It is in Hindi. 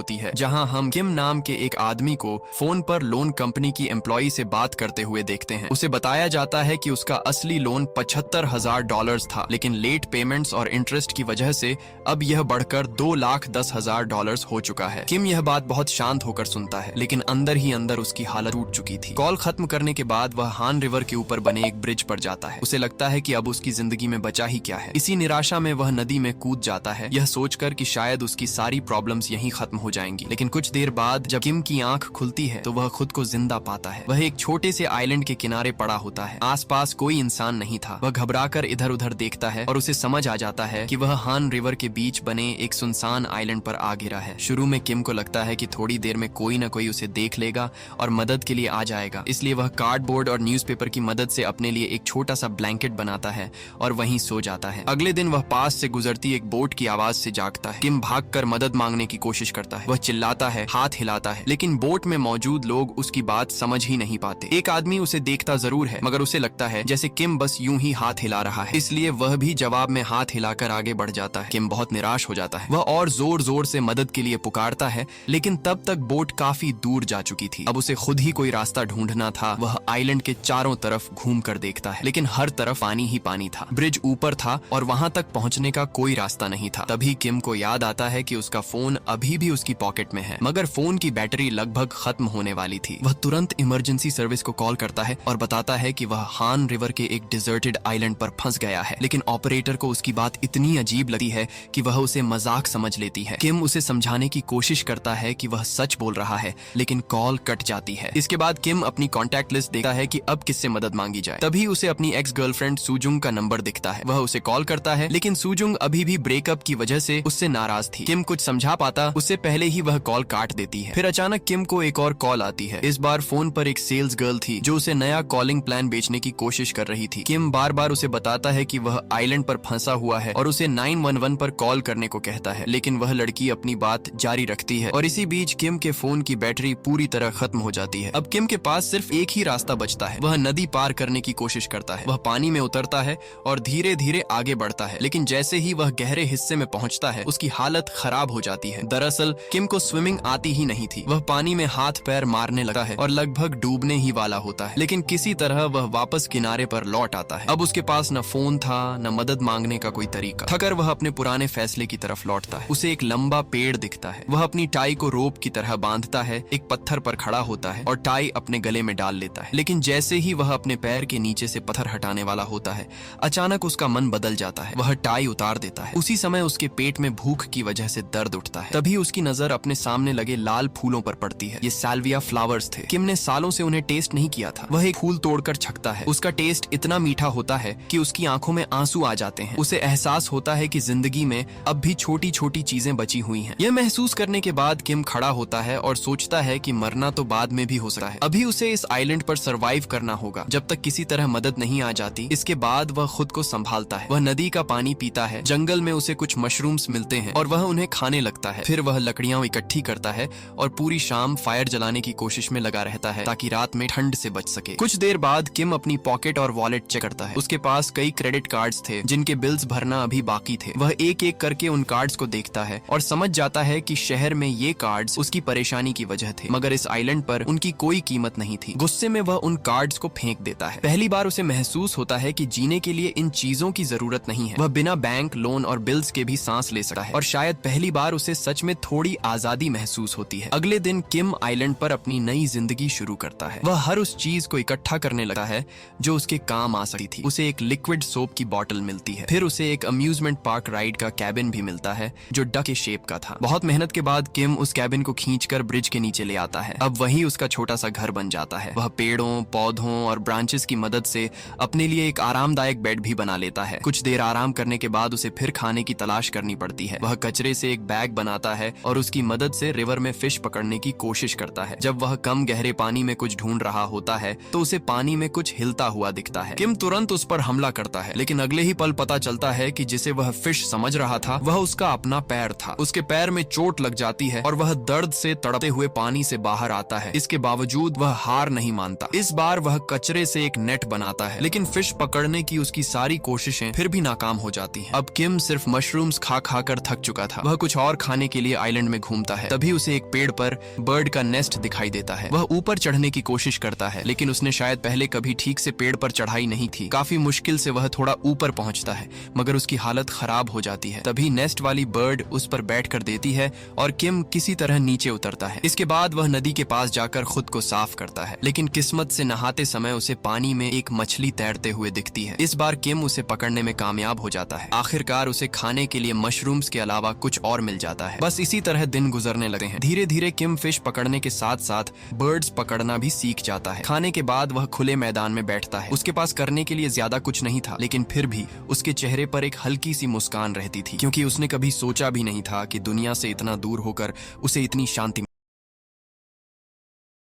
होती है, जहां हम किम नाम के एक आदमी को फोन पर लोन कंपनी की एम्प्लॉय से बात करते हुए देखते हैं। उसे बताया जाता है कि उसका असली लोन $75,000 था, लेकिन लेट पेमेंट्स और इंटरेस्ट की वजह से अब यह बढ़कर $2,10,000 हो चुका है। किम यह बात बहुत शांत होकर सुनता है, लेकिन अंदर ही अंदर उसकी हालत टूट चुकी थी। कॉल खत्म करने के बाद वह हान रिवर के ऊपर बने एक ब्रिज पर जाता है। उसे लगता है कि अब उसकी जिंदगी में बचा ही क्या है। इसी निराशा में वह नदी में कूद जाता है, यह सोचकर कि शायद उसकी सारी प्रॉब्लम्स यहीं खत्म हो जाएंगी। लेकिन कुछ देर बाद जब किम की आंख खुलती है तो वह खुद को जिंदा पाता है। वह एक छोटे से आइलैंड के किनारे पड़ा होता है। आसपास कोई इंसान नहीं था। वह घबराकर इधर उधर देखता है और उसे समझ आ जाता है कि वह हान रिवर के बीच बने एक सुनसान आइलैंड पर आ गिरा है। शुरू में किम को लगता है कि थोड़ी देर में कोई न कोई उसे देख लेगा और मदद के लिए आ जाएगा, इसलिए वह कार्डबोर्ड और न्यूज़पेपर की मदद से अपने लिए एक छोटा सा ब्लैंकेट बनाता है और वहीं सो जाता है। अगले दिन वह पास से गुजरती एक बोट की आवाज से जागता है। किम भागकर मदद मांगने की कोशिश करता है। वह चिल्लाता है, हाथ हिलाता है, लेकिन बोट में मौजूद लोग उसकी बात समझ ही नहीं पाते। एक आदमी उसे देखता जरूर है, मगर उसे लगता है जैसे किम बस यूं ही हाथ हिला रहा है, इसलिए वह भी जवाब में हाथ हिलाकर आगे बढ़ जाता है। किम बहुत निराश हो जाता है। वह और जोर जोर से मदद के लिए पुकारता है, लेकिन तब तक बोट काफी दूर जा चुकी थी। अब उसे खुद ही कोई रास्ता ढूंढना था। वह आइलैंड के चारों तरफ घूम कर देखता है, लेकिन हर तरफ पानी ही पानी था। ब्रिज ऊपर था और वहां तक पहुंचने का कोई रास्ता नहीं था। तभी किम को याद आता है कि उसका फोन अभी भी उसकी पॉकेट में है, मगर फोन की बैटरी लगभग खत्म होने वाली थी। वह तुरंत इमरजेंसी सर्विस को कॉल करता है और बताता है कि वह हान रिवर के एक डिजर्टेड आइलैंड पर फंस गया है। लेकिन ऑपरेटर को उसकी बात इतनी अजीब लगती है कि वह उसे मजाक समझ लेती है। किम उसे समझाने की कोशिश करता है कि वह सच बोल रहा है, लेकिन कॉल कट जाती है। इसके बाद किम अपनी कॉन्टैक्ट लिस्ट देखता है कि अब किससे मदद मांगी जाए। तभी उसे अपनी एक्स गर्लफ्रेंड सुजुंग का नंबर दिखता है। वह उसे कॉल करता है, लेकिन सुजुंग अभी भी ब्रेकअप की वजह से उससे नाराज थी। किम कुछ समझा पाता उससे पहले ही वह कॉल काट देती है। फिर अचानक किम को एक और कॉल आती है। इस बार फोन पर एक सेल्स गर्ल थी जो उसे नया कॉलिंग प्लान बेचने की कोशिश कर रही थी। किम बार बार उसे बताता है कि वह आइलैंड पर फंसा हुआ है और उसे 911 पर कॉल करने को कहता है, लेकिन वह लड़की अपनी बात जारी रखती है। और इसी बीच किम के फोन की बैटरी पूरी तरह खत्म हो जाती है। अब किम के पास सिर्फ एक ही रास्ता बचता है। वह नदी पार करने की कोशिश करता है। वह पानी में उतरता है और धीरे धीरे आगे बढ़ता है, लेकिन जैसे ही वह गहरे हिस्से में पहुंचता है उसकी हालत खराब हो जाती है। दरअसल किम को स्विमिंग आती ही नहीं थी। वह पानी में हाथ पैर मारने लगता है और लगभग डूबने ही वाला होता है, लेकिन किसी तरह वह वापस किनारे पर लौट आता है। अब उसके पास न फोन था, न मदद मांगने का कोई तरीका। थकर वह अपने पुराने फैसले की तरफ लौटता है। उसे एक लंबा पेड़ दिखता है। वह अपनी टाई को रोप की तरह बांधता है, एक पत्थर पर खड़ा होता है और टाई अपने गले में डाल लेता है। लेकिन जैसे ही वह अपने पैर के नीचे से पत्थर हटाने वाला होता है, अचानक उसका मन बदल जाता है। वह टाई उतार देता है। उसी समय उसके पेट में भूख की वजह से दर्द उठता है। तभी उसकी नजर अपने सामने लगे लाल फूलों पर पड़ती है। ये साल्विया फ्लावर्स थे। किम ने सालों से उन्हें टेस्ट नहीं किया था। वह एक फूल तोड़कर छकता है। उसका टेस्ट इतना मीठा होता है कि उसकी आंखों में आंसू आ जाते हैं। उसे एहसास होता है कि जिंदगी में अब भी छोटी छोटी चीजें बची हुई हैं। यह महसूस करने के बाद किम खड़ा होता है और सोचता है कि मरना तो बाद में भी हो सकता है। अभी उसे इस आइलैंड पर सरवाइव करना होगा जब तक किसी तरह मदद नहीं आ जाती। इसके बाद वह खुद को संभालता है। वह नदी का पानी पीता है। जंगल में उसे कुछ मशरूम्स मिलते हैं और वह उन्हें खाने लगता है। फिर वह लकड़ियां इकट्ठी करता है और पूरी शाम फायर जलाने की कोशिश में लगा रहता है ताकि रात में ठंड से बच सके। कुछ देर बाद किम अपनी पॉकेट और वॉलेट चेक करता है। उसके पास कई क्रेडिट कार्ड्स थे जिनके बिल्स भरना अभी बाकी थे। वह एक एक करके उन कार्ड्स को देखता है और समझ जाता है कि शहर में ये कार्ड्स उसकी परेशानी की वजह थे, मगर इस आइलैंड पर उनकी कोई कीमत नहीं थी। गुस्से में वह उन कार्ड्स को फेंक देता है। पहली बार उसे महसूस होता है कि जीने के लिए इन चीजों की जरूरत नहीं है। वह बिना बैंक, लोन और बिल्स के भी सांस ले सकता है और शायद पहली बार उसे सच में थोड़ी आजादी महसूस होती है। अगले दिन किम आइलैंड पर अपनी नई जिंदगी शुरू करता है। वह हर उस चीज को इकट्ठा करने लगता है जो उसके काम आ सकती थी। उसे एक लिक्विड सोप की बोतल मिलती है। फिर उसे एक अम्यूजमेंट पार्क राइड का कैबिन भी मिलता है जो डक के शेप का था। बहुत मेहनत के बाद किम उस कैबिन को खींचकर ब्रिज के नीचे ले आता है। अब वही उसका छोटा सा घर बन जाता है। वह पेड़ों, पौधों और ब्रांचेस की मदद से अपने लिए एक आरामदायक बेड भी बना लेता है। कुछ देर आराम करने के बाद उसे फिर खाने की तलाश करनी पड़ती है। वह कचरे से एक बैग बनाता है और उसकी मदद से रिवर में फिश पकड़ने की कोशिश करता है। जब वह कम गहरे पानी में कुछ ढूंढ रहा होता है तो उसे पानी में कुछ हिलता हुआ दिखता है। किम तुरंत उस पर हमला करता है, लेकिन अगले ही पल पता चलता है कि जिसे वह फिश समझ रहा था वह उसका अपना पैर था। उसके पैर में चोट लग जाती है और वह दर्द से तड़पते हुए पानी से बाहर आता है। इसके बावजूद वह हार नहीं मानता। इस बार वह कचरे से एक नेट बनाता है, लेकिन फिश पकड़ने की उसकी सारी कोशिशें फिर भी नाकाम हो जाती हैं। अब किम सिर्फ मशरूम्स खा खा कर थक चुका था। वह कुछ और खाने के लिए आइलैंड में घूमता है। तभी उसे एक पेड़ पर बर्ड का नेस्ट दिखाई देता है। वह ऊपर चढ़ने की कोशिश करता है, लेकिन उसने शायद पहले कभी ठीक से पेड़ पर चढ़ाई नहीं थी। काफी मुश्किल से वह थोड़ा ऊपर पहुंचता है, मगर उसकी हालत खराब हो जाती है। तभी नेस्ट वाली बर्ड उस पर बैठ कर देती है और किम किसी तरह नीचे उतरता है। इसके बाद वह नदी के पास जाकर खुद को साफ करता है, लेकिन किस्मत से नहाते समय उसे पानी में एक मछली तैरते हुए दिखती है। इस बार किम उसे पकड़ने में कामयाब हो जाता है। आखिरकार उसे खाने के लिए मशरूम्स के अलावा कुछ और मिल जाता है। बस इसी तरह दिन गुजरने लगते हैं। धीरे धीरे किम फिश पकड़ने के साथ साथ बर्ड्स पकड़ना भी सीख जाता है। खाने के बाद वह खुले मैदान में बैठता है। उसके पास करने के लिए ज्यादा कुछ नहीं था, लेकिन फिर भी उसके चेहरे पर एक हल्की सी मुस्कान रहती थी, क्योंकि उसने कभी सोचा भी नहीं था कि दुनिया से इतना दूर होकर उसे इतनी शांति